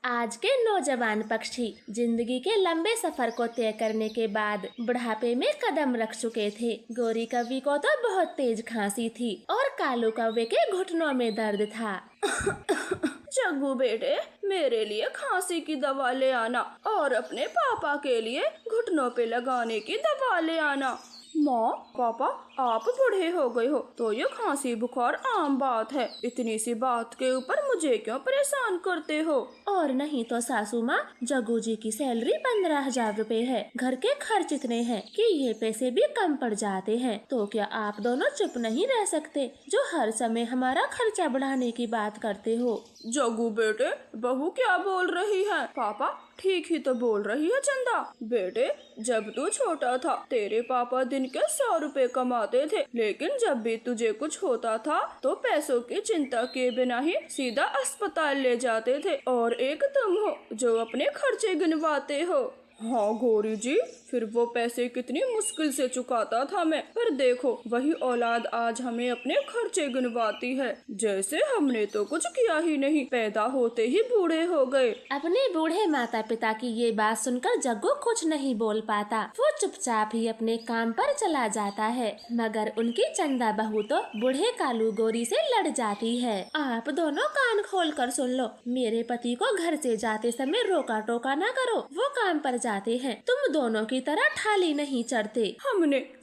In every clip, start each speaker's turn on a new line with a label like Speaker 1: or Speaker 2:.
Speaker 1: आज के नौजवान पक्षी जिंदगी के लंबे सफर को तय करने के बाद बुढ़ापे में कदम रख चुके थे। गोरी कौवे को तो बहुत तेज खांसी थी और कालू कौवे के घुटनों में दर्द था।
Speaker 2: जग्गू बेटे, मेरे लिए खांसी की दवा ले आना और अपने पापा के लिए घुटनों पे लगाने की दवा ले आना। माँ, पापा, आप बूढ़े हो गए हो तो ये खांसी बुखार आम बात है। इतनी सी बात के ऊपर मुझे क्यों परेशान करते हो?
Speaker 1: और नहीं तो सासू माँ, जग्गू जी की सैलरी 15,000 रुपए है। घर के खर्च इतने हैं कि ये पैसे भी कम पड़ जाते हैं। तो क्या आप दोनों चुप नहीं रह सकते जो हर समय हमारा खर्चा बढ़ाने की बात करते हो?
Speaker 2: जग्गू बेटे, बहू क्या बोल रही है? पापा ठीक ही तो बोल रही है चंदा। बेटे, जब तू छोटा था तेरे पापा दिन के 100 रुपए कमाते थे, लेकिन जब भी तुझे कुछ होता था तो पैसों की चिंता किए बिना ही सीधा अस्पताल ले जाते थे। और एक तुम हो जो अपने खर्चे गिनवाते हो। हाँ गौरी जी, फिर वो पैसे कितनी मुश्किल से चुकाता था मैं, पर देखो वही औलाद आज हमें अपने खर्चे गिनवाती है जैसे हमने तो कुछ किया ही नहीं, पैदा होते ही बूढ़े हो गए।
Speaker 1: अपने बूढ़े माता पिता की ये बात सुनकर जग्गू कुछ नहीं बोल पाता। वो चुपचाप ही अपने काम पर चला जाता है, मगर उनकी चंदा बहू तो बूढ़े कालू गोरी से लड़ जाती है। आप दोनों कान खोल कर सुन लो, मेरे पति को घर से जाते समय रोका टोका न करो, वो काम पर जाते हैं। तुम दोनों की तरह ठाली नहीं चढ़ते।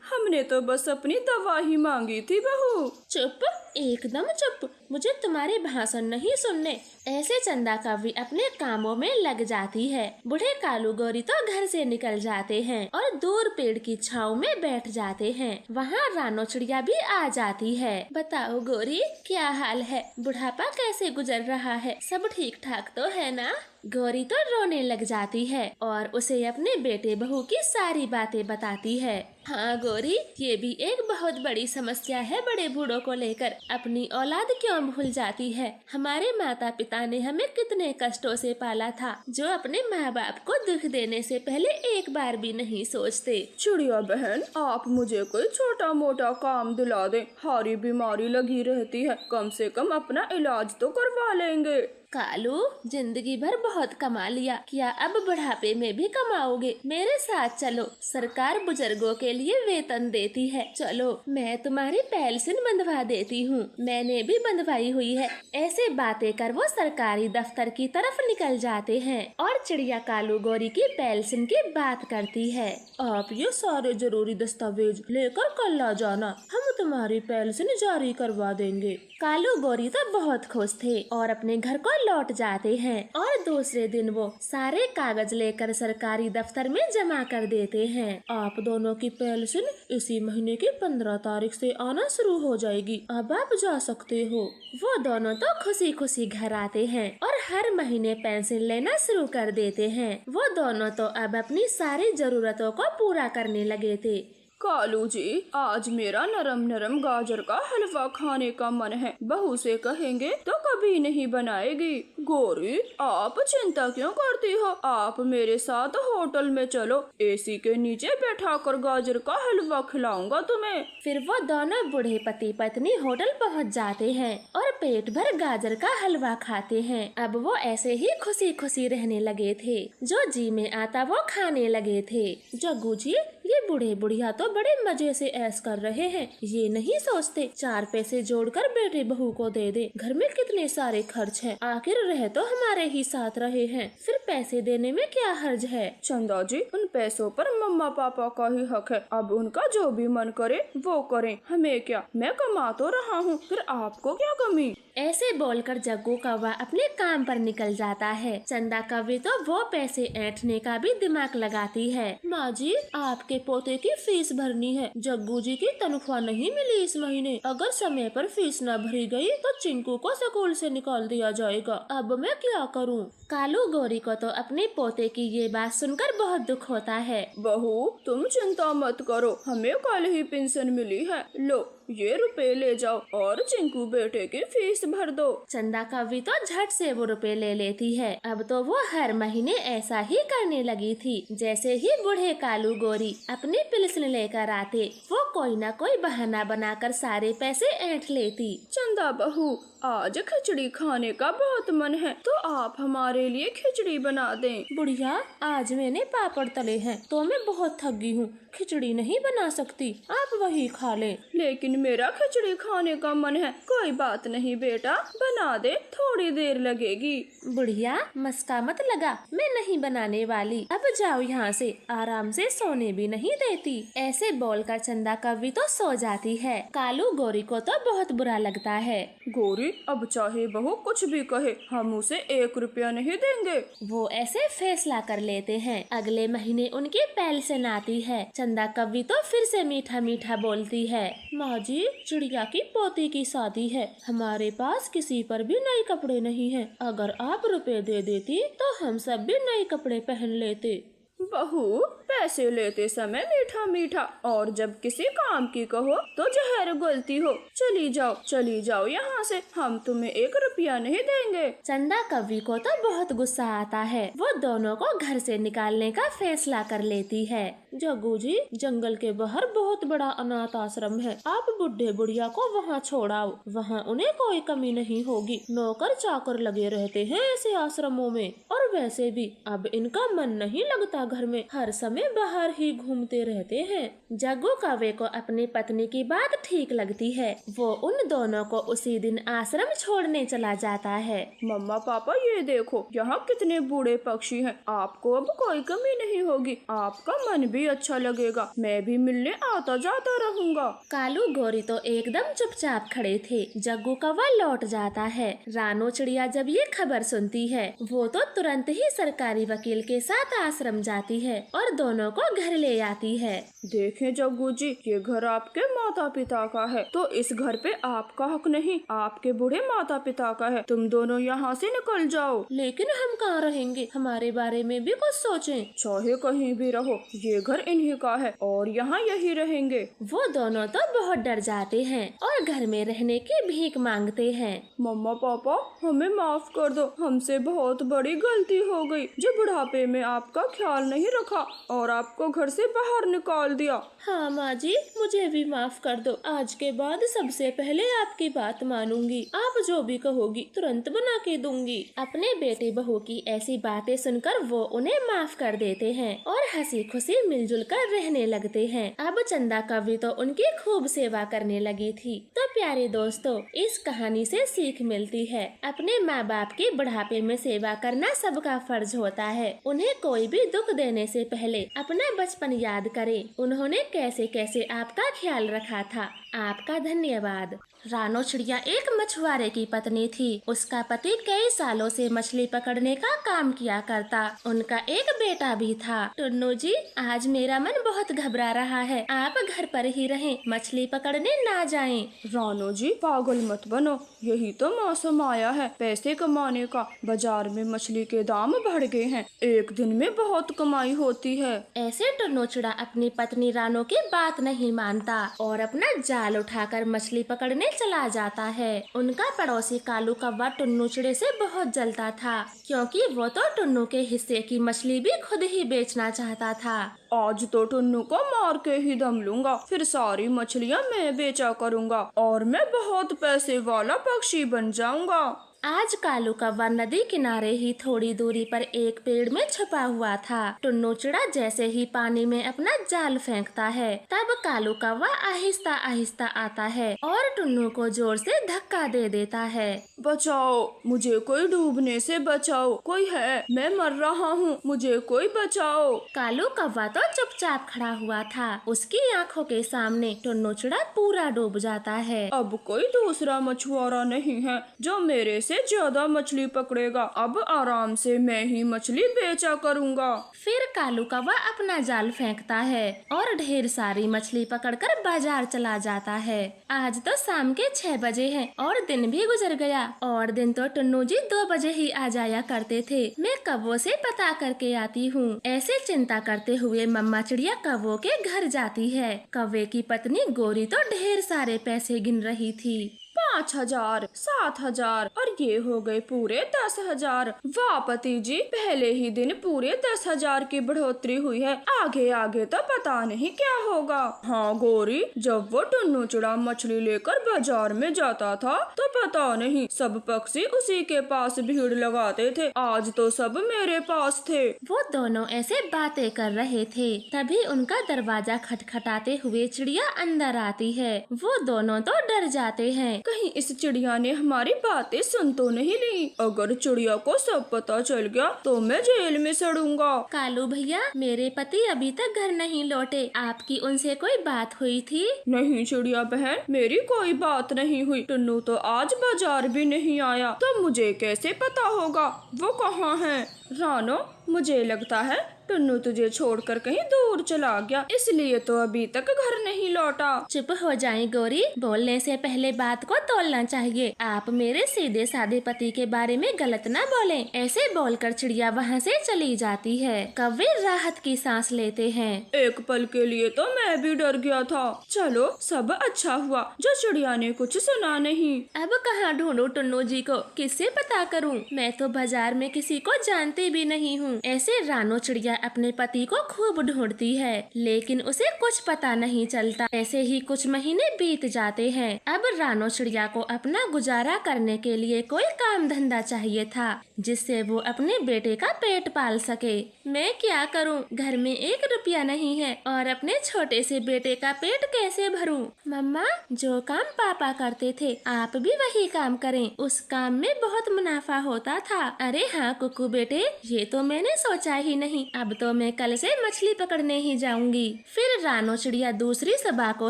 Speaker 2: हमने तो बस अपनी दवा ही मांगी थी बहू।
Speaker 1: चुप, एकदम चुप, मुझे तुम्हारे भाषण नहीं सुनने। ऐसे चंदा कौवी अपने कामों में लग जाती है। बूढ़े कालू गोरी तो घर से निकल जाते हैं और दूर पेड़ की छांव में बैठ जाते हैं। वहाँ रानो चिड़िया भी आ जाती है। बताओ गोरी, क्या हाल है? बुढ़ापा कैसे गुजर रहा है? सब ठीक ठाक तो है ना? गोरी तो रोने लग जाती है और उसे अपने बेटे बहू की सारी बातें बताती है। हाँ गोरी, ये भी एक बहुत बड़ी समस्या है बड़े बूढ़ों को लेकर। अपनी औलाद क्यों भूल जाती है? हमारे माता पिता ने हमें कितने कष्टों से पाला था, जो अपने माँ बाप को दुख देने से पहले एक बार भी नहीं सोचते।
Speaker 2: चिड़िया बहन, आप मुझे कोई छोटा मोटा काम दिला दें। हारी बीमारी लगी रहती है, कम से कम अपना इलाज तो करवा लेंगे।
Speaker 1: कालू, जिंदगी भर बहुत कमा लिया, क्या अब बुढ़ापे में भी कमाओगे? मेरे साथ चलो, सरकार बुजुर्गों के लिए वेतन देती है। चलो, मैं तुम्हारी पेंशन बंधवा देती हूँ। मैंने भी बंधवाई हुई है। ऐसे बातें कर वो सरकारी दफ्तर की तरफ निकल जाते हैं और चिड़िया कालू गोरी की पेंशन की बात करती है। आप ये सारे जरूरी दस्तावेज लेकर कल आ जाना, हम तुम्हारी पेंशन जारी करवा देंगे। कालू गोरी तो बहुत खुश थे और अपने घर को लौट जाते हैं और दूसरे दिन वो सारे कागज लेकर सरकारी दफ्तर में जमा कर देते हैं। आप दोनों की पेंशन इसी महीने की 15 तारीख से आना शुरू हो जाएगी, अब आप जा सकते हो। वो दोनों तो खुशी खुशी घर आते हैं और हर महीने पेंशन लेना शुरू कर देते हैं। वो दोनों तो अब अपनी सारी जरूरतों को पूरा करने लगे थे।
Speaker 2: कालू जी, आज मेरा नरम नरम गाजर का हलवा खाने का मन है। बहू से कहेंगे तो कभी नहीं बनाएगी। गोरी, आप चिंता क्यों करती हो? आप मेरे साथ होटल में चलो, एसी के नीचे बैठाकर गाजर का हलवा खिलाऊंगा तुम्हें।
Speaker 1: फिर वो दोनों बूढ़े पति पत्नी होटल पहुंच जाते हैं और पेट भर गाजर का हलवा खाते हैं। अब वो ऐसे ही खुशी खुशी रहने लगे थे, जो जी में आता वो खाने लगे थे। जग्गू जी, ये बूढ़े बुढ़िया तो बड़े मजे से ऐश कर रहे हैं। ये नहीं सोचते 4 पैसे जोड़कर बेटे बहू को दे दे। घर में कितने सारे खर्च हैं, आखिर रह तो हमारे ही साथ रहे हैं, फिर पैसे देने में क्या हर्ज है?
Speaker 2: चंदा जी, उन पैसों पर मम्मा पापा का ही हक है। अब उनका जो भी मन करे वो करें, हमें क्या? मैं कमा तो रहा हूँ, फिर आपको क्या कमी?
Speaker 1: ऐसे बोलकर जग्गू कौवा अपने काम पर निकल जाता है। चंदा कौवी तो वो पैसे ऐंठने का भी दिमाग लगाती है। माँ जी, आपके पोते की फीस भरनी है। जग्गू जी की तनख्वाह नहीं मिली इस महीने। अगर समय पर फीस न भरी गई तो चिंकू को स्कूल से निकाल दिया जाएगा। अब मैं क्या करूँ? कालू गोरी को तो अपने पोते की ये बात सुनकर बहुत दुख होता है।
Speaker 2: बहू, तुम चिंता मत करो, हमें कल ही पेंशन मिली है। लो, ये रुपए ले जाओ और चिंकू बेटे की फीस भर दो।
Speaker 1: चंदा कव्वी तो झट से वो रुपए ले लेती है। अब तो वो हर महीने ऐसा ही करने लगी थी। जैसे ही बूढ़े कालू गोरी अपनी पेंशन लेकर आते, वो कोई न कोई बहाना बनाकर सारे पैसे ऐंठ लेती।
Speaker 2: चंदा बहू, आज खिचड़ी खाने का बहुत मन है, तो आप हमारे लिए खिचड़ी बना दें।
Speaker 1: बुढ़िया, आज मैंने पापड़ तले हैं तो मैं बहुत थक गई हूँ, खिचड़ी नहीं बना सकती, आप वही खा लें।
Speaker 2: लेकिन मेरा खिचड़ी खाने का मन है। कोई बात नहीं बेटा, बना दे, थोड़ी देर लगेगी।
Speaker 1: बुढ़िया, मस्का मत लगा, मैं नहीं बनाने वाली। अब जाओ यहाँ से, आराम से सोने भी नहीं देती। ऐसे बोलकर चंदा कव्वी तो सो जाती है। कालू गोरी को तो बहुत बुरा लगता है।
Speaker 2: गोरी, अब चाहे बहू कुछ भी कहे, हम उसे 1 रुपया नहीं देंगे।
Speaker 1: वो ऐसे फैसला कर लेते हैं। अगले महीने उनकी पेंशन आती है। चंदा कव्वी तो फिर से मीठा मीठा बोलती है। माँ जी, चिड़िया की पोती की शादी है, हमारे पास किसी पर भी नए कपड़े नहीं हैं। अगर आप रुपए दे देती तो हम सब भी नए कपड़े पहन लेते।
Speaker 2: बहू, पैसे लेते समय मीठा मीठा, और जब किसी काम की कहो तो जहर घोलती हो। चली जाओ यहाँ से, हम तुम्हें 1 रुपया नहीं देंगे।
Speaker 1: चंदा कव्वी को तो बहुत गुस्सा आता है। वो दोनों को घर से निकालने का फैसला कर लेती है। जग्गू जी, जंगल के बाहर बहुत बड़ा अनाथ आश्रम है, आप बुढ़े बुढ़िया को वहाँ छोड़ाओ, वहाँ उन्हें कोई कमी नहीं होगी। नौकर चाकर लगे रहते हैं ऐसे आश्रमों में, और वैसे भी अब इनका मन नहीं लगता घर में, हर समय बाहर ही घूमते रहते हैं। जग्गू कव्वे को अपनी पत्नी की बात ठीक लगती है। वो उन दोनों को उसी दिन आश्रम छोड़ने चला जाता है।
Speaker 2: मम्मा पापा, ये देखो यहाँ कितने बूढ़े पक्षी हैं। आपको अब कोई कमी नहीं होगी, आपका मन भी अच्छा लगेगा, मैं भी मिलने आता जाता रहूँगा।
Speaker 1: कालू गोरी तो एकदम चुपचाप खड़े थे। जग्गू कव्वा लौट जाता है। रानो चिड़िया जब ये खबर सुनती है, वो तो तुरंत ही सरकारी वकील के साथ आश्रम जाती है और दोनों को घर ले आती है।
Speaker 2: देखें जग्गू जी, ये घर आपके माता पिता का है, तो इस घर पे आपका हक नहीं, आपके बूढ़े माता पिता का है। तुम दोनों यहाँ से निकल जाओ।
Speaker 1: लेकिन हम कहाँ रहेंगे, हमारे बारे में भी कुछ सोचें।
Speaker 2: चाहे कहीं भी रहो, ये घर इन्हीं का है और यहाँ यही रहेंगे।
Speaker 1: वो दोनों तो बहुत डर जाते हैं और घर में रहने की भीख मांगते हैं।
Speaker 2: मम्मा पापा, हमें माफ कर दो, हमसे बहुत बड़ी गलती हो गई, जो बुढ़ापे में आपका ख्याल नहीं रखा और आपको घर से बाहर निकाल दिया।
Speaker 1: हाँ माँ जी, मुझे भी माफ कर दो। आज के बाद सबसे पहले आपकी बात मानूंगी, आप जो भी कहोगी तुरंत बना के दूंगी। अपने बेटे बहू की ऐसी बातें सुनकर वो उन्हें माफ कर देते हैं और हंसी खुशी मिलजुल कर रहने लगते हैं। अब चंदा कव्वी तो उनकी खूब सेवा करने लगी थी। तो प्यारे दोस्तों, इस कहानी से सीख मिलती है, अपने माँ बाप की बुढ़ापे में सेवा करना सबका फर्ज होता है। उन्हें कोई भी दुख देने से पहले अपना बचपन याद करें, उन्होंने कैसे कैसे आपका ख्याल रखा था। आपका धन्यवाद। रानो चिड़िया एक मछुआरे की पत्नी थी। उसका पति कई सालों से मछली पकड़ने का काम किया करता। उनका एक बेटा भी था। टुन्नू जी, आज मेरा मन बहुत घबरा रहा है, आप घर पर ही रहें, मछली पकड़ने ना जाएं।
Speaker 2: रानो जी, पागल मत बनो, यही तो मौसम आया है पैसे कमाने का। बाजार में मछली के दाम बढ़ गए हैं, एक दिन में बहुत कमाई होती है।
Speaker 1: ऐसे टुन्नू चिड़ा अपनी पत्नी रानो की बात नहीं मानता और अपना जाल उठाकर मछली पकड़ने चला जाता है। उनका पड़ोसी कालू कव्वा टुन्नू चिड़े से बहुत जलता था, क्योंकि वो तो टुन्नू के हिस्से की मछली भी खुद ही बेचना चाहता था।
Speaker 2: आज तो टुन्नू को मार के ही दम लूंगा, फिर सारी मछलियाँ मैं बेचा करूँगा और मैं बहुत पैसे वाला पक्षी बन जाऊँगा।
Speaker 1: आज कालू कव्वा नदी किनारे ही थोड़ी दूरी पर एक पेड़ में छुपा हुआ था। टुन्नू चिड़ा जैसे ही पानी में अपना जाल फेंकता है, तब कालू कव्वा आहिस्ता आहिस्ता आता है और टुन्नू को जोर से धक्का दे देता है।
Speaker 2: बचाओ, मुझे कोई डूबने से बचाओ, कोई है, मैं मर रहा हूँ, मुझे कोई बचाओ।
Speaker 1: कालू कव्वा तो चुपचाप खड़ा हुआ था। उसकी आंखों के सामने टुन्नू चिड़ा पूरा डूब जाता है।
Speaker 2: अब कोई दूसरा मछुआरा नहीं है जो मेरे से ज्यादा मछली पकड़ेगा। अब आराम से मैं ही मछली बेचा करूँगा।
Speaker 1: फिर कालू कौवा अपना जाल फेंकता है और ढेर सारी मछली पकड़कर बाजार चला जाता है। आज तो शाम के 6 बजे हैं और दिन भी गुजर गया। और दिन तो टुन्नू जी 2 बजे ही आ जाया करते थे। मैं कौवों से पता करके आती हूँ। ऐसे चिंता करते हुए मम्मा चिड़िया कौवों के घर जाती है। कौवे की पत्नी गोरी तो ढेर सारे पैसे गिन रही थी।
Speaker 2: 5,000, 7,000 और ये हो गए पूरे 10,000। वाह पति जी, पहले ही दिन पूरे 10,000 की बढ़ोतरी हुई है। आगे आगे तो पता नहीं क्या होगा। हाँ गोरी, जब वो टुन्नू चिड़ा मछली लेकर बाजार में जाता था तो पता नहीं सब पक्षी उसी के पास भीड़ लगाते थे। आज तो सब मेरे पास थे।
Speaker 1: वो दोनों ऐसे बातें कर रहे थे, तभी उनका दरवाजा खटखटाते हुए चिड़िया अंदर आती है। वो दोनों तो डर जाते हैं।
Speaker 2: कहीं इस चिड़िया ने हमारी बातें सुन तो नहीं ली। अगर चिड़िया को सब पता चल गया तो मैं जेल में सड़ूंगा।
Speaker 1: कालू भैया, मेरे पति अभी तक घर नहीं लौटे। आपकी उनसे कोई बात हुई थी?
Speaker 2: नहीं चिड़िया बहन, मेरी कोई बात नहीं हुई। टुन्नू तो आज बाजार भी नहीं आया, तो मुझे कैसे पता होगा वो कहाँ है। रानो, मुझे लगता है टुन्नू तुझे छोड़कर कहीं दूर चला गया, इसलिए तो अभी तक घर नहीं लौटा।
Speaker 1: चुप हो जाएं गोरी, बोलने से पहले बात को तोलना चाहिए। आप मेरे सीधे साधे पति के बारे में गलत ना बोलें। ऐसे बोलकर चिड़िया वहाँ से चली जाती है। कौवे राहत की सांस लेते हैं।
Speaker 2: एक पल के लिए तो मैं भी डर गया था। चलो सब अच्छा हुआ जो चिड़िया ने कुछ सुना नहीं।
Speaker 1: अब कहाँ ढूंढूं टुन्नू जी को, किससे पता करूं? मैं तो बाजार में किसी को जानती भी नहीं हूँ। ऐसे रानो चिड़िया अपने पति को खूब ढूंढती है, लेकिन उसे कुछ पता नहीं चलता। ऐसे ही कुछ महीने बीत जाते हैं। अब रानो चिड़िया को अपना गुजारा करने के लिए कोई काम धंधा चाहिए था, जिससे वो अपने बेटे का पेट पाल सके। मैं क्या करूं? घर में 1 रुपया नहीं है और अपने छोटे से बेटे का पेट कैसे भरूं? मम्मा, जो काम पापा करते थे आप भी वही काम करें। उस काम में बहुत मुनाफा होता था। अरे हाँ कुकू बेटे, ये तो मैंने सोचा ही नहीं। अब तो मैं कल से मछली पकड़ने ही जाऊंगी। फिर रानो चिड़िया दूसरी सुबह को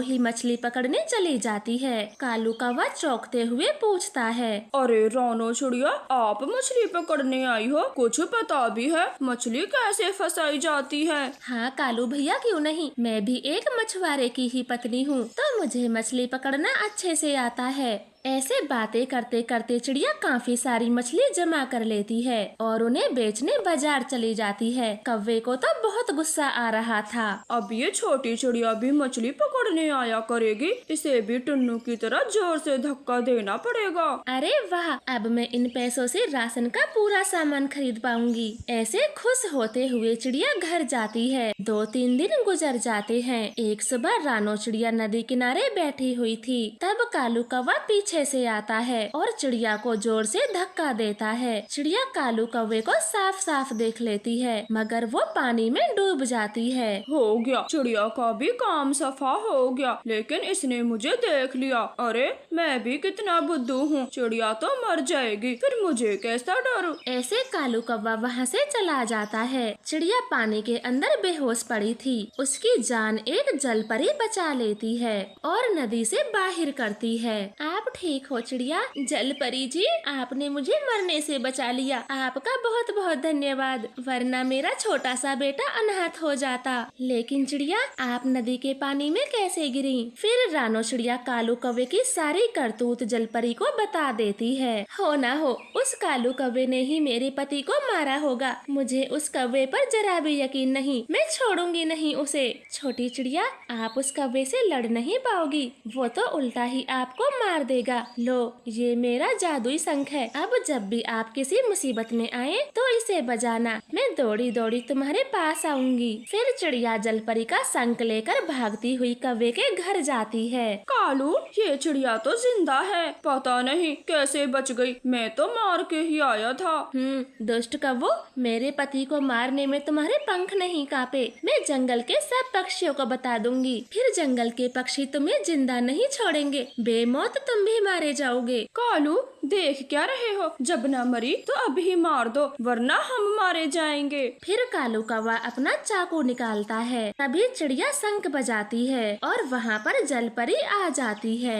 Speaker 1: ही मछली पकड़ने चली जाती है। कालू कौवा चौंकते हुए पूछता है,
Speaker 2: अरे रानो चिड़िया, आप मछली पकड़ने आई हो? कुछ पता भी है मछली कैसे फंसाई जाती है?
Speaker 1: हाँ कालू भैया, क्यों नहीं, मैं भी एक मछुआरे की ही पत्नी हूँ, तो मुझे मछली पकड़ना अच्छे से आता है। ऐसे बातें करते करते चिड़िया काफी सारी मछली जमा कर लेती है और उन्हें बेचने बाजार चली जाती है। कौवे को तो बहुत गुस्सा आ रहा था।
Speaker 2: अब ये छोटी चिड़िया भी मछली पकड़ने आया करेगी, इसे भी टुन्नू की तरह जोर से धक्का देना पड़ेगा।
Speaker 1: अरे वाह, अब मैं इन पैसों से राशन का पूरा सामान खरीद पाऊंगी। ऐसे खुश होते हुए चिड़िया घर जाती है। 2-3 दिन गुजर जाते हैं। एक सुबह रानो चिड़िया नदी किनारे बैठी हुई थी। तब कालू कौवा पीछे से आता है और चिड़िया को जोर से धक्का देता है। चिड़िया कालू कौवे को साफ साफ देख लेती है, मगर वो पानी में डूब जाती है।
Speaker 2: हो गया, चिड़िया का भी काम सफा हो गया, लेकिन इसने मुझे देख लिया। अरे मैं भी कितना बुद्धू हूँ, चिड़िया तो मर जाएगी, फिर मुझे कैसा डर।
Speaker 1: ऐसे कालू कौवा वहाँ से चला जाता है। चिड़िया पानी के अंदर बेहोश पड़ी थी। उसकी जान एक जल परी बचा लेती है और नदी से बाहर करती है। आप ठीक हो चिड़िया? जल परी जी, आपने मुझे मरने से बचा लिया। आपका बहुत बहुत धन्यवाद, वरना मेरा छोटा सा बेटा अनाथ हो जाता। लेकिन चिड़िया, आप नदी के पानी में कैसे गिरी? फिर रानो चिड़िया कालू कौवे की सारी करतूत जल परी को बता देती है। हो ना हो, उस कालू कौवे ने ही मेरे पति को मारा होगा। मुझे उस कौवे पर जरा भी यकीन नहीं, मैं छोड़ूंगी नहीं उसे। छोटी चिड़िया, आप उस कौवे से लड़ नहीं पाओगी, वो तो उल्टा ही आपको मार देगा। लो, ये मेरा जादुई शंख है। अब जब भी आप किसी मुसीबत में आए तो इसे बजाना, मैं दौड़ी दौड़ी तुम्हारे पास आऊंगी। फिर चिड़िया जलपरी का शंख लेकर भागती हुई कौवे के घर जाती है।
Speaker 2: कालू, ये चिड़िया तो जिंदा है, पता नहीं कैसे बच गई, मैं तो मार के ही आया था।
Speaker 1: दुष्ट कौवो, मेरे पति को मारने में तुम्हारे पंख नहीं कांपे। मैं जंगल के सब पक्षियों को बता दूंगी, फिर जंगल के पक्षी तुम्हें जिंदा नहीं छोड़ेंगे। बेमौत तुम भी मारे जाओगे।
Speaker 2: कालू, देख क्या रहे हो? जब न मरी तो अभी ही मार दो, वरना हम मारे जाएंगे।
Speaker 1: फिर कालू कौवा अपना चाकू निकालता है। तभी चिड़िया शंख बजाती है और वहाँ पर जलपरी आ जाती है।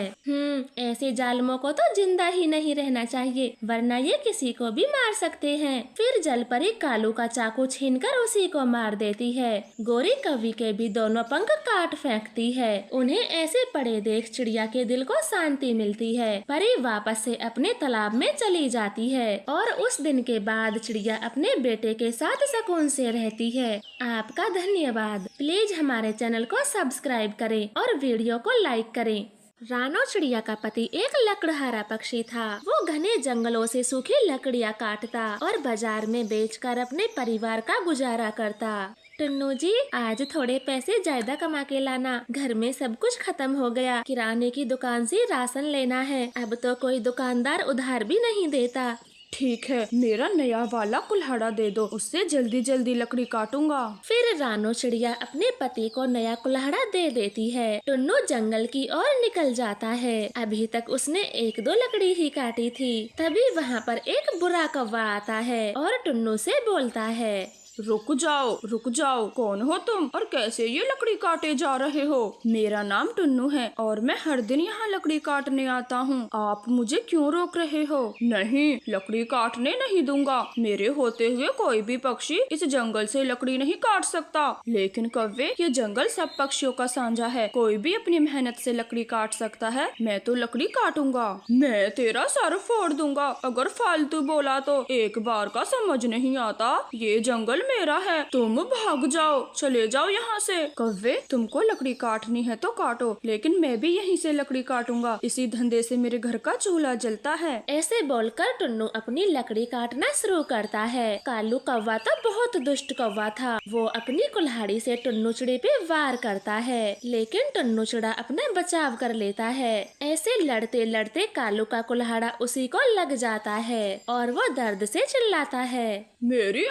Speaker 1: ऐसे जालमों को तो जिंदा ही नहीं रहना चाहिए, वरना ये किसी को भी मार सकते हैं। फिर जलपरी कालू का चाकू छीनकर उसी को मार देती है। गोरी कौवी के भी दोनों पंख काट फेंकती है। उन्हें ऐसे पड़े देख चिड़िया के दिल को शांति मिलती है। परी वापस से अपने तालाब में चली जाती है और उस दिन के बाद चिड़िया अपने बेटे के साथ सुकून से रहती है। आपका धन्यवाद। प्लीज हमारे चैनल को सब्सक्राइब करें और वीडियो को लाइक करें। रानो चिड़िया का पति एक लकड़हारा पक्षी था। वो घने जंगलों से सूखी लकड़ियाँ काटता और बाजार में बेचकर अपने परिवार का गुजारा करता। टुन्नू जी, आज थोड़े पैसे ज्यादा कमा के लाना, घर में सब कुछ खत्म हो गया। किराने की दुकान से राशन लेना है। अब तो कोई दुकानदार उधार भी नहीं देता।
Speaker 2: ठीक है, मेरा नया वाला कुल्हाड़ा दे दो, उससे जल्दी जल्दी लकड़ी काटूंगा।
Speaker 1: फिर रानो चिड़िया अपने पति को नया कुल्हाड़ा दे देती है। टुन्नू जंगल की ओर निकल जाता है। अभी तक उसने 1-2 लकड़ी ही काटी थी। तभी वहाँ पर एक बुरा कौवा आता है और टुन्नू से बोलता है,
Speaker 2: रुक जाओ, कौन हो तुम और कैसे ये लकड़ी काटे जा रहे हो? मेरा नाम टुन्नू है और मैं हर दिन यहाँ लकड़ी काटने आता हूँ। आप मुझे क्यों रोक रहे हो? नहीं, लकड़ी काटने नहीं दूंगा। मेरे होते हुए कोई भी पक्षी इस जंगल से लकड़ी नहीं काट सकता। लेकिन कौवे, ये जंगल सब पक्षियों का साझा है, कोई भी अपनी मेहनत से लकड़ी काट सकता है। मैं तो लकड़ी काटूंगा। मैं तेरा सर फोड़ दूंगा अगर फालतू बोला तो। एक बार का समझ नहीं आता, ये जंगल मेरा है, तुम भाग जाओ, चले जाओ यहाँ से। कौवे, तुमको लकड़ी काटनी है तो काटो, लेकिन मैं भी यहीं से लकड़ी काटूंगा। इसी धंधे से मेरे घर का चूल्हा जलता है।
Speaker 1: ऐसे बोलकर टुन्नू अपनी लकड़ी काटना शुरू करता है। कालू कौवा तो बहुत दुष्ट कौवा था। वो अपनी कुल्हाड़ी से टुन्नू चिड़ी पे वार करता है, लेकिन टुन्नू चिड़ा अपना बचाव कर लेता है। ऐसे लड़ते लड़ते कालू का कुल्हाड़ा उसी को लग जाता है और वो दर्द से चिल्लाता है,
Speaker 2: मेरी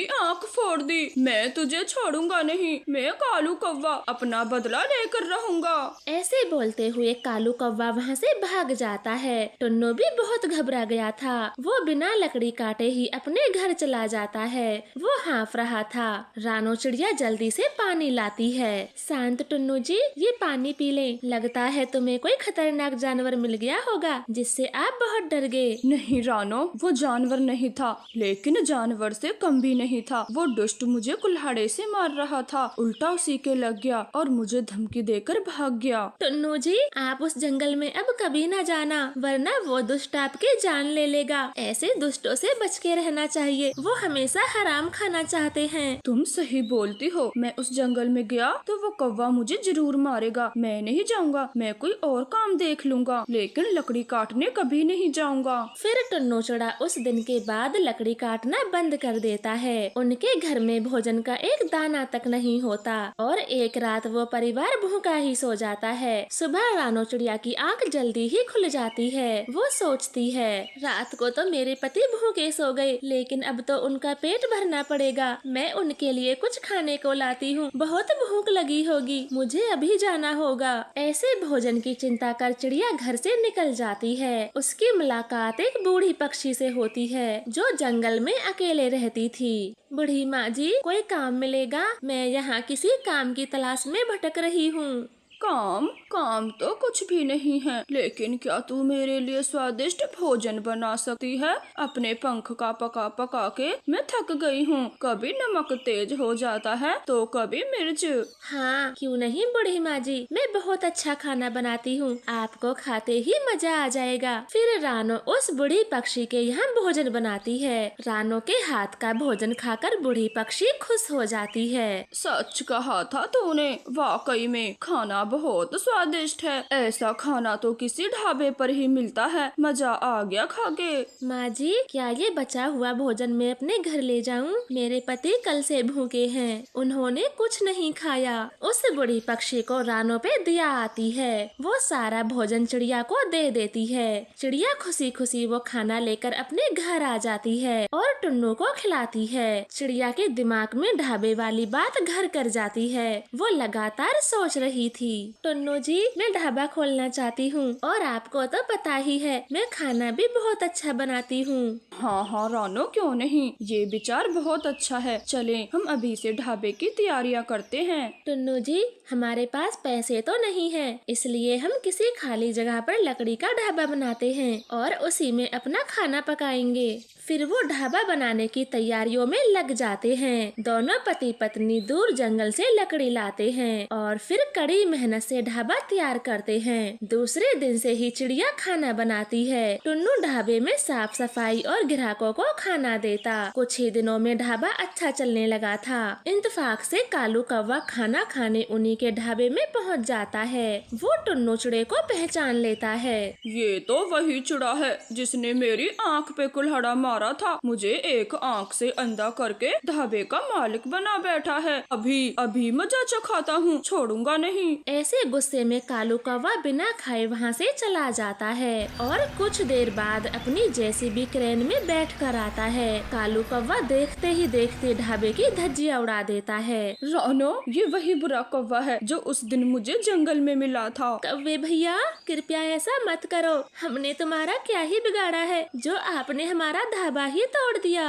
Speaker 2: आँख फोड़ दी। मैं तुझे छोड़ूंगा नहीं। मैं कालू कौवा अपना बदला लेकर रहूंगा।
Speaker 1: ऐसे बोलते हुए कालू कौवा वहाँ से भाग जाता है। टुन्नू भी बहुत घबरा गया था। वो बिना लकड़ी काटे ही अपने घर चला जाता है। वो हाँफ रहा था। रानो चिड़िया जल्दी से पानी लाती है। शांत टुन्नू जी, ये पानी पी लें। लगता है तुम्हें कोई खतरनाक जानवर मिल गया होगा जिससे आप बहुत डर गए।
Speaker 2: नहीं रानो, वो जानवर नहीं था, लेकिन जानवर से कम भी नहीं था। वो दुष्ट मुझे कुल्हाड़े से मार रहा था, उल्टा उसी के लग गया और मुझे धमकी देकर भाग गया।
Speaker 1: टुन्नू जी, आप उस जंगल में अब कभी न जाना, वरना वो दुष्ट आपकी जान ले लेगा। ऐसे दुष्टों से बच के रहना चाहिए, वो हमेशा हराम खाना चाहते हैं।
Speaker 2: तुम सही बोलती हो। मैं उस जंगल में गया तो वो कौवा मुझे जरूर मारेगा। मैं नहीं जाऊंगा, मैं कोई और काम देख लूंगा, लेकिन लकड़ी काटने कभी नहीं जाऊंगा।
Speaker 1: फिर टुन्नू चिड़ा उस दिन के बाद लकड़ी काटना बंद कर देता है। उनके घर में भोजन का एक दाना तक नहीं होता और एक रात वो परिवार भूखा ही सो जाता है। सुबह रानो चिड़िया की आंख जल्दी ही खुल जाती है। वो सोचती है, रात को तो मेरे पति भूखे सो गए, लेकिन अब तो उनका पेट भरना पड़ेगा। मैं उनके लिए कुछ खाने को लाती हूँ, बहुत भूख लगी होगी, मुझे अभी जाना होगा। ऐसे भोजन की चिंता कर चिड़िया घर से निकल जाती है। उसकी मुलाकात एक बूढ़ी पक्षी से होती है जो जंगल में अकेले रहती थी। बूढ़ी माँ जी, कोई काम मिलेगा? मैं यहाँ किसी काम की तलाश में भटक रही हूँ।
Speaker 2: काम तो कुछ भी नहीं है, लेकिन क्या तू मेरे लिए स्वादिष्ट भोजन बना सकती है? अपने पंख का पका पका के मैं थक गई हूँ। कभी नमक तेज हो जाता है तो कभी मिर्च।
Speaker 1: हाँ, क्यों नहीं बूढ़ी माँ जी, मैं बहुत अच्छा खाना बनाती हूँ, आपको खाते ही मजा आ जाएगा। फिर रानो उस बूढ़ी पक्षी के यहाँ भोजन बनाती है। रानो के हाथ का भोजन खाकर बूढ़ी पक्षी खुश हो जाती है।
Speaker 2: सच कहा था तूने, वाकई में खाना बहुत स्वादिष्ट है। ऐसा खाना तो किसी ढाबे पर ही मिलता है। मजा आ गया खा के।
Speaker 1: माँ जी, क्या ये बचा हुआ भोजन मैं अपने घर ले जाऊँ? मेरे पति कल से भूखे हैं, उन्होंने कुछ नहीं खाया। उस बूढ़ी पक्षी को रानो पे दया आती है। वो सारा भोजन चिड़िया को दे देती है। चिड़िया खुशी खुशी वो खाना लेकर अपने घर आ जाती है और टुन्नू को खिलाती है। चिड़िया के दिमाग में ढाबे वाली बात घर कर जाती है। वो लगातार सोच रही थी, टुन्नू जी, मैं ढाबा खोलना चाहती हूँ और आपको तो पता ही है मैं खाना भी बहुत अच्छा बनाती हूँ।
Speaker 2: हाँ हाँ रानो, क्यों नहीं, ये विचार बहुत अच्छा है। चले हम अभी से ढाबे की तैयारियाँ करते हैं।
Speaker 1: टुन्नू जी, हमारे पास पैसे तो नहीं है, इसलिए हम किसी खाली जगह पर लकड़ी का ढाबा बनाते हैं और उसी में अपना खाना पकाएंगे। फिर वो ढाबा बनाने की तैयारियों में लग जाते हैं। दोनों पति पत्नी दूर जंगल से लकड़ी लाते हैं और फिर कड़ी मेहनत से ढाबा तैयार करते हैं। दूसरे दिन से ही चिड़िया खाना बनाती है। टुन्नू ढाबे में साफ सफाई और ग्राहकों को खाना देता। कुछ ही दिनों में ढाबा अच्छा चलने लगा था। इत्तेफाक से कालू कौवा खाना खाने उन्हीं के ढाबे में पहुंच जाता है। वो टुन्नू चिड़े को पहचान लेता है।
Speaker 2: ये तो वही चिड़ा है जिसने मेरी आँख पे कुल्हाड़ा मारा था। मुझे एक आँख से अंधा करके ढाबे का मालिक बना बैठा है। अभी मजा चखाता हूँ, छोड़ूंगा नहीं।
Speaker 1: ऐसे गुस्से में कालू कौवा बिना खाए वहाँ से चला जाता है और कुछ देर बाद अपनी जेसीबी क्रेन में बैठ कर आता है। कालू कौवा देखते ही देखते ढाबे की धज्जियां उड़ा देता है।
Speaker 2: रानो, ये वही बुरा कौवा है जो उस दिन मुझे जंगल में मिला था।
Speaker 1: कौवे भैया, कृपया ऐसा मत करो। हमने तुम्हारा क्या ही बिगाड़ा है जो आपने हमारा ढाबा ही तोड़ दिया।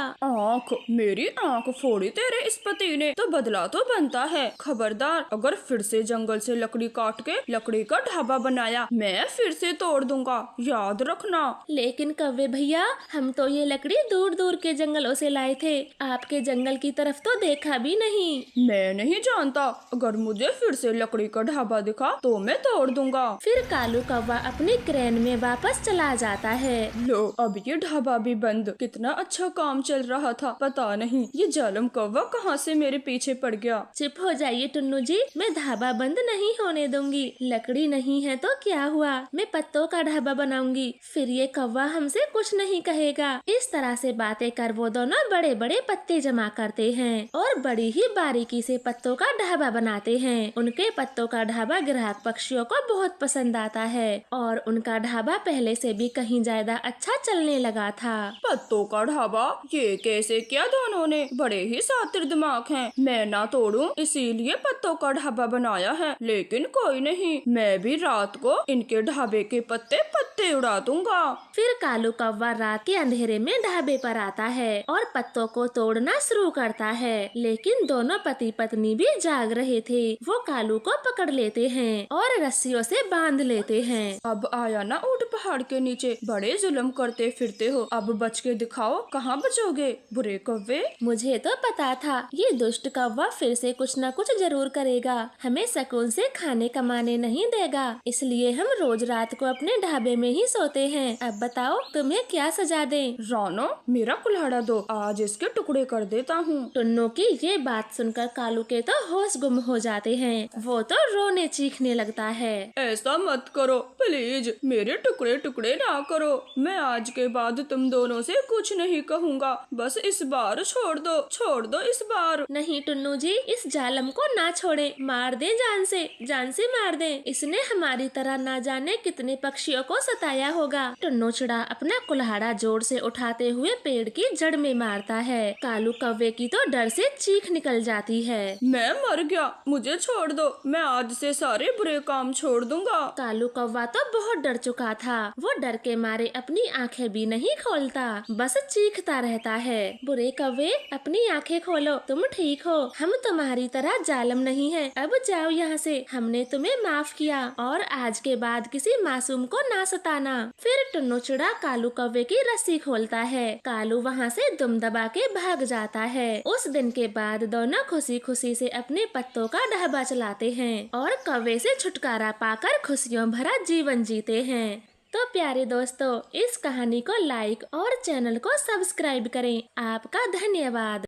Speaker 2: मेरी आँख फोड़ी तेरे इस पति ने तो बदला तो बनता है। खबरदार, अगर फिर से जंगल से लकड़ी काट के लकड़ी का ढाबा बनाया, मैं फिर से तोड़ दूंगा, याद रखना।
Speaker 1: लेकिन कौवे भैया, हम तो ये लकड़ी दूर दूर के जंगलों से लाए थे, आपके जंगल की तरफ तो देखा भी नहीं।
Speaker 2: मैं नहीं जानता, अगर मुझे फिर से लकड़ी का ढाबा दिखा तो मैं तोड़ दूंगा।
Speaker 1: फिर कालू कौवा अपनी क्रेन में वापस चला जाता है।
Speaker 2: लो, अब ये ढाबा भी बंद। कितना अच्छा काम चल रहा था, पता नहीं ये जालिम कौवा कहाँ से मेरे पीछे पड़ गया।
Speaker 1: चुप हो जाइए टुन्नू जी, मैं ढाबा बंद नहीं होने दूंगी। लकड़ी नहीं है तो क्या हुआ, मैं पत्तों का ढाबा बनाऊंगी, फिर ये कौवा हमसे कुछ नहीं कहेगा। इस तरह से बातें कर वो दोनों बड़े बड़े पत्ते जमा करते हैं और बड़ी ही बारीकी से पत्तों का ढाबा बनाते हैं। उनके पत्तों का ढाबा ग्राहक पक्षियों को बहुत पसंद आता है और उनका ढाबा पहले से भी कहीं ज्यादा अच्छा चलने लगा था।
Speaker 2: पत्तों का ढाबा, ये कैसे किया दोनों ने, बड़े ही शातिर दिमाग हैं। मैं ना तोड़ूं इसीलिए पत्तों का ढाबा बनाया है, लेकिन कोई नहीं, मैं भी रात को इनके ढाबे के पत्ते पत्ते उड़ा दूंगा।
Speaker 1: फिर कालू कौवा रात के अंधेरे में ढाबे पर आता है और पत्तों को तोड़ना शुरू करता है, लेकिन दोनों पति पत्नी भी जाग रहे थे। वो कालू को पकड़ लेते हैं और रस्सियों से बांध लेते हैं।
Speaker 2: अब आया ना ऊंट पहाड़ के नीचे, बड़े जुल्म करते फिरते हो, अब बच के दिखाओ, कहाँ बचोगे बुरे कौवे।
Speaker 1: मुझे तो पता था ये दुष्ट कौवा फिर से कुछ न कुछ जरूर करेगा, हमें सुकून से खाने कमाने नहीं देगा, इसलिए हम रोज रात को अपने ढाबे में ही सोते हैं। अब बताओ तुम्हें क्या सजा दें?
Speaker 2: रानो, मेरा कुल्हाड़ा दो, आज इसके टुकड़े कर देता हूँ।
Speaker 1: टुन्नू की ये बात सुनकर कालू के तो होश गुम हो जाते हैं। वो तो रोने चीखने लगता है।
Speaker 2: ऐसा मत करो प्लीज, मेरे टुकड़े टुकड़े ना करो। मैं आज के बाद तुम दोनों से कुछ नहीं कहूँगा, बस इस बार छोड़ दो इस बार।
Speaker 1: नहीं टुन्नू जी, इस जालम को ना छोड़े, मार दे, जान से मार दे। इसने हमारी तरह ना जाने कितने पक्षियों को सताया होगा। टुन्नू चिड़ा अपना कुल्हाड़ा जोर से उठाते हुए पेड़ की जड़ में मारता है। कालू कौवे की तो डर से चीख निकल जाती है।
Speaker 2: मैं मर गया, मुझे छोड़ दो, मैं आज से सारे बुरे काम छोड़ दूंगा।
Speaker 1: कालू कौवा तो बहुत डर चुका था। वो डर के मारे अपनी आंखें भी नहीं खोलता, बस चीखता रहता है। बुरे कौवे, अपनी आंखें खोलो, तुम ठीक हो, हम तुम्हारी तरह जालिम नहीं है। अब जाओ यहाँ से, हमने तुम्हें माफ किया और आज के बाद किसी मासूम को ना सताना। फिर टुन्नू चिड़ा कालू कौवे की रस्सी खोलता है। कालू वहाँ से दुम दबा के भाग जाता है। उस दिन के बाद दोनों खुशी खुशी से अपने पत्तों का ढाबा चलाते हैं और कौवे से छुटकारा पाकर खुशियों भरा जीवन जीते हैं। तो प्यारे दोस्तों, इस कहानी को लाइक और चैनल को सब्सक्राइब करें। आपका धन्यवाद।